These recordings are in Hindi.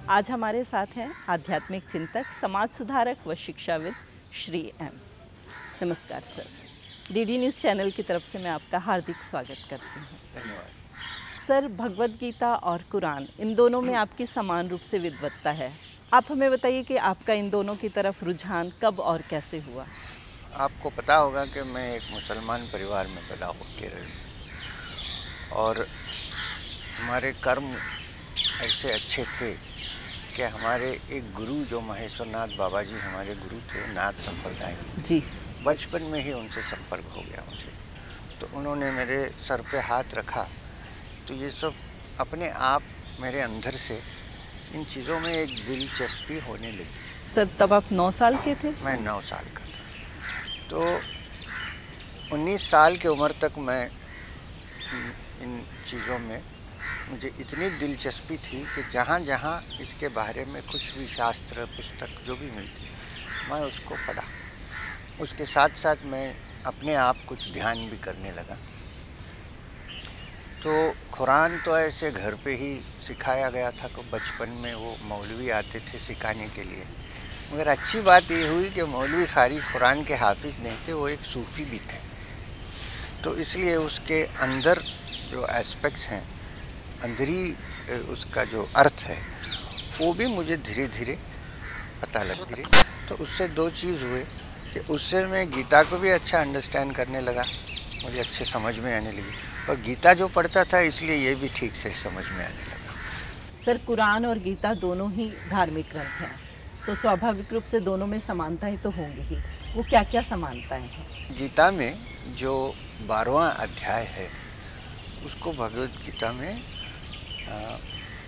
आज हमारे साथ हैं आध्यात्मिक चिंतक, समाज सुधारक व शिक्षाविद श्री एम। नमस्कार सर। डीडी न्यूज़ चैनल की तरफ से मैं आपका हार्दिक स्वागत करती हूँ। धन्यवाद। सर, भगवद गीता और कुरान इन दोनों में आपकी समान रूप से विद्वत्ता है। आप हमें बताइए कि आपका इन दोनों की तरफ रुझान कब और कैसे हुआ? आपको पता होगा कि मैं एक मुसलमान परिवार में पैदा हुआ केरल में, और हमारे कर्म ऐसे अच्छे थे कि हमारे एक गुरु जो महेश्वरनाथ बाबा जी हमारे गुरु थे, नाथ संप्रदाय के थे। जी। बचपन में ही उनसे संपर्क हो गया मुझे, तो उन्होंने मेरे सर पे हाथ रखा, तो ये सब अपने आप मेरे अंदर से इन चीज़ों में एक दिलचस्पी होने लगी। सर, तब आप 9 साल के थे? मैं 9 साल का था, तो 19 साल की उम्र तक मैं इन चीज़ों में मुझे इतनी दिलचस्पी थी कि जहाँ जहाँ इसके बारे में कुछ भी शास्त्र पुस्तक जो भी मिलती मैं उसको पढ़ा। उसके साथ साथ मैं अपने आप कुछ ध्यान भी करने लगा। तो कुरान तो ऐसे घर पे ही सिखाया गया था कि बचपन में वो मौलवी आते थे सिखाने के लिए, मगर अच्छी बात ये हुई कि मौलवी खाली कुरान के हाफिज़ नहीं थे, वो एक सूफ़ी भी थे। तो इसलिए उसके अंदर जो एस्पेक्ट्स हैं, अंदरी उसका जो अर्थ है, वो भी मुझे धीरे धीरे पता लग गई। तो उससे दो चीज़ हुए कि उससे मैं गीता को भी अच्छा अंडरस्टैंड करने लगा, मुझे अच्छे समझ में आने लगी, और गीता जो पढ़ता था इसलिए ये भी ठीक से समझ में आने लगा। सर, कुरान और गीता दोनों ही धार्मिक ग्रंथ हैं, तो स्वाभाविक रूप से दोनों में समानताएं तो होंगी ही। वो क्या क्या समानताएं हैं? गीता में जो 12वां अध्याय है उसको भगवद गीता में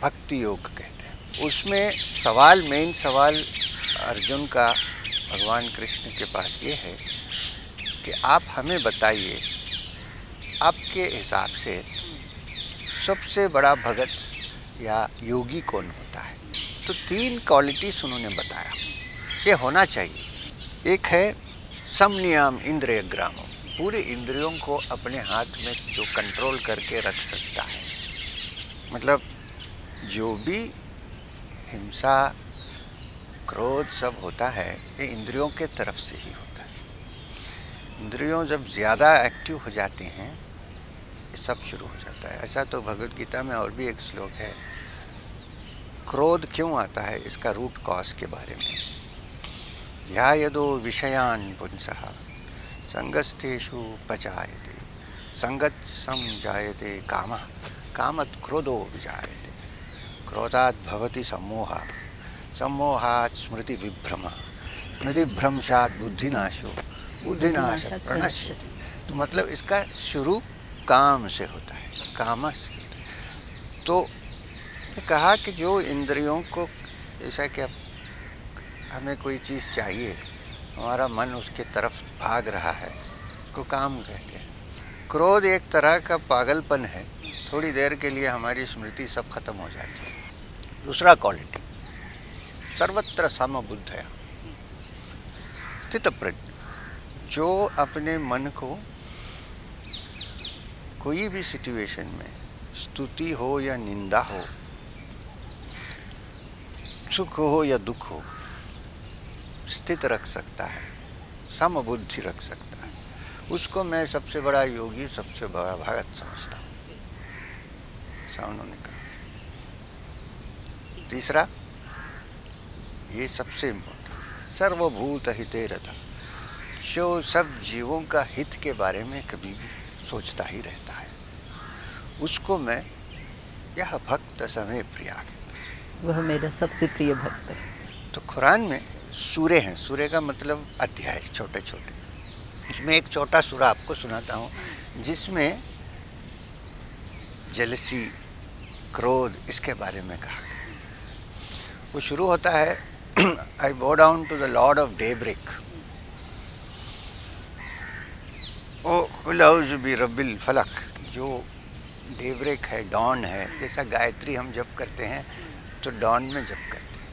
भक्ति योग कहते हैं। उसमें मेन सवाल अर्जुन का भगवान कृष्ण के पास ये है कि आप हमें बताइए, आपके हिसाब से सबसे बड़ा भगत या योगी कौन होता है? तो 3 क्वालिटीज़ उन्होंने बताया ये होना चाहिए। एक है समनियम इंद्रिय ग्रामो, पूरे इंद्रियों को अपने हाथ में जो कंट्रोल करके रख सकता है, मतलब जो भी हिंसा क्रोध सब होता है ये इंद्रियों के तरफ से ही होता है। इंद्रियों जब ज़्यादा एक्टिव हो जाते हैं ये सब शुरू हो जाता है। ऐसा तो भगवद गीता में और भी एक श्लोक है, क्रोध क्यों आता है इसका रूट कॉज के बारे में। ध्यायदो विषयान पुंसः संगस्तेषु पचायते संगत संजायते कामः कामत् क्रोधो विजायते क्रोधात् भवति सम्मोहः सम्मोहात् स्मृति विभ्रमः स्मृतिभ्रंशात् बुद्धिनाशो बुद्धिनाशात् प्रणश्यति। तो मतलब इसका शुरू काम से होता है, काम से होता है। तो कहा कि जो इंद्रियों को, जैसा कि हमें कोई चीज़ चाहिए, हमारा मन उसके तरफ भाग रहा है, उसको काम कहते हैं। क्रोध एक तरह का पागलपन है, थोड़ी देर के लिए हमारी स्मृति सब खत्म हो जाती है। दूसरा क्वालिटी सर्वत्र समबुद्धया स्थित प्रज्ञ, जो अपने मन को कोई भी सिचुएशन में, स्तुति हो या निंदा हो, सुख हो या दुख हो, स्थित रख सकता है, समबुद्धि रख सकता है, उसको मैं सबसे बड़ा योगी, सबसे बड़ा भगत समझता हूँ, ऐसा उन्होंने कहा। तीसरा, ये सबसे इम्पोर्टेंट, सर्वभूत हिते रता, जो सब जीवों का हित के बारे में कभी भी सोचता ही रहता है, उसको मैं यह भक्त समय प्रिया, वह मेरा सबसे प्रिय भक्त है। तो कुरान में सूरे हैं, सूरे का मतलब अध्याय छोटे छोटे। इसमें एक छोटा सूरा आपको सुनाता हूँ जिसमें जेलसी, क्रोध, इसके बारे में कहा गया। वो शुरू होता है, I bow down to the Lord of daybreak, ओ कुल औज़ु बि रब्बिल फलक, जो डे ब्रेक है, डॉन है, जैसा गायत्री हम जप करते हैं तो डॉन में जप करते हैं।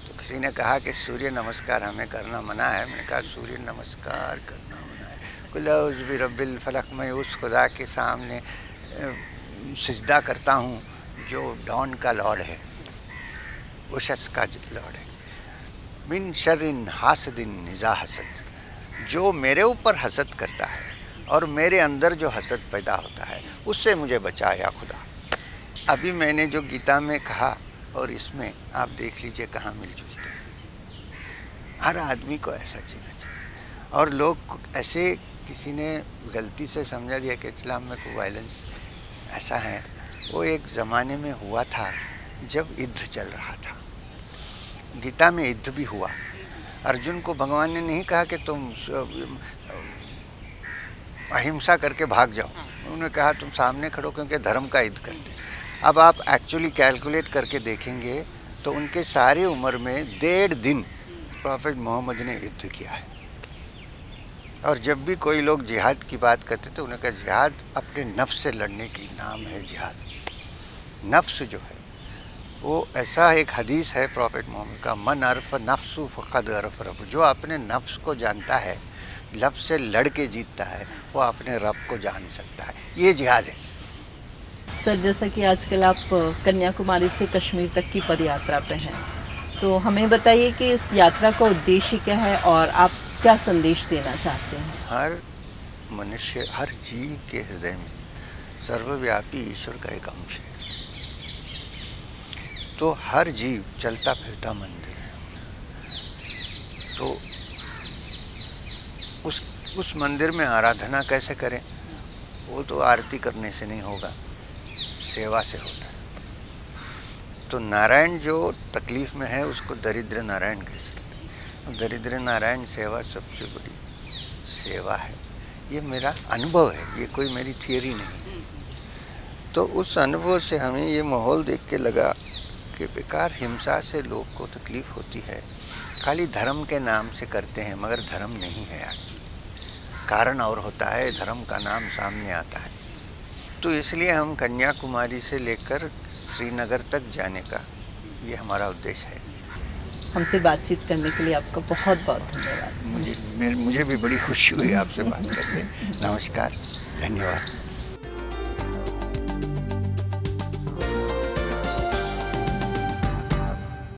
तो किसी ने कहा कि सूर्य नमस्कार हमें करना मना है, मैंने कहा सूर्य नमस्कार करना मना है, कुल औज़ु बि रब्बिल फलक, मैं उस खुदा के सामने सिजदा करता हूँ जो डॉन का लॉर्ड है। उशस का लौड़ है। मिन शर्रिन हासदिन निजा हसद, जो मेरे ऊपर हसद करता है और मेरे अंदर जो हसद पैदा होता है उससे मुझे बचा या खुदा। अभी मैंने जो गीता में कहा और इसमें आप देख लीजिए कहाँ मिल जुलते हैं। हर आदमी को ऐसा जीना चाहिए। और लोग ऐसे, किसी ने गलती से समझा दिया कि इस्लाम में कोई वायलेंस ऐसा है। वो एक ज़माने में हुआ था जब युद्ध चल रहा था। गीता में युद्ध भी हुआ। अर्जुन को भगवान ने नहीं कहा कि तुम अहिंसा करके भाग जाओ, उन्होंने कहा तुम सामने खड़ो क्योंकि धर्म का युद्ध करते। अब आप एक्चुअली कैलकुलेट करके देखेंगे तो उनके सारी उम्र में 1.5 दिन प्रॉफेट मोहम्मद ने युद्ध किया है। और जब भी कोई लोग जिहाद की बात करते तो उन्हें कहा जिहाद अपने नफ्स से लड़ने की नाम है। जिहाद नफ्स जो है वो ऐसा एक हदीस है प्रॉफेट मोहम्मद का, मन अरफ नफ्सु फ़क़द अरफ रब, जो अपने नफ्स को जानता है, लफ्ज़ से लड़ के जीतता है, वो अपने रब को जान सकता है। ये जिहाद है। सर, जैसा कि आजकल आप कन्याकुमारी से कश्मीर तक की पद यात्रा पे हैं, तो हमें बताइए कि इस यात्रा का उद्देश्य क्या है और आप क्या संदेश देना चाहते हैं? हर मनुष्य, हर जीव के हृदय में सर्वव्यापी ईश्वर का एक अंश है। तो हर जीव चलता फिरता मंदिर है। तो उस मंदिर में आराधना कैसे करें? वो तो आरती करने से नहीं होगा, सेवा से होता है। तो नारायण जो तकलीफ में है उसको दरिद्र नारायण कह सकते हैं। दरिद्र नारायण सेवा सबसे बड़ी सेवा है। ये मेरा अनुभव है, ये कोई मेरी थियरी नहीं। तो उस अनुभव से हमें ये माहौल देख के लगा कि बेकार हिंसा से लोग को तकलीफ़ होती है, खाली धर्म के नाम से करते हैं, मगर धर्म नहीं है। एक्चुअली कारण और होता है, धर्म का नाम सामने आता है। तो इसलिए हम कन्याकुमारी से लेकर श्रीनगर तक जाने का ये हमारा उद्देश्य है। हमसे बातचीत करने के लिए आपका बहुत बहुत धन्यवाद। मुझे भी बड़ी खुशी हुई आपसे बात करके। नमस्कार, धन्यवाद।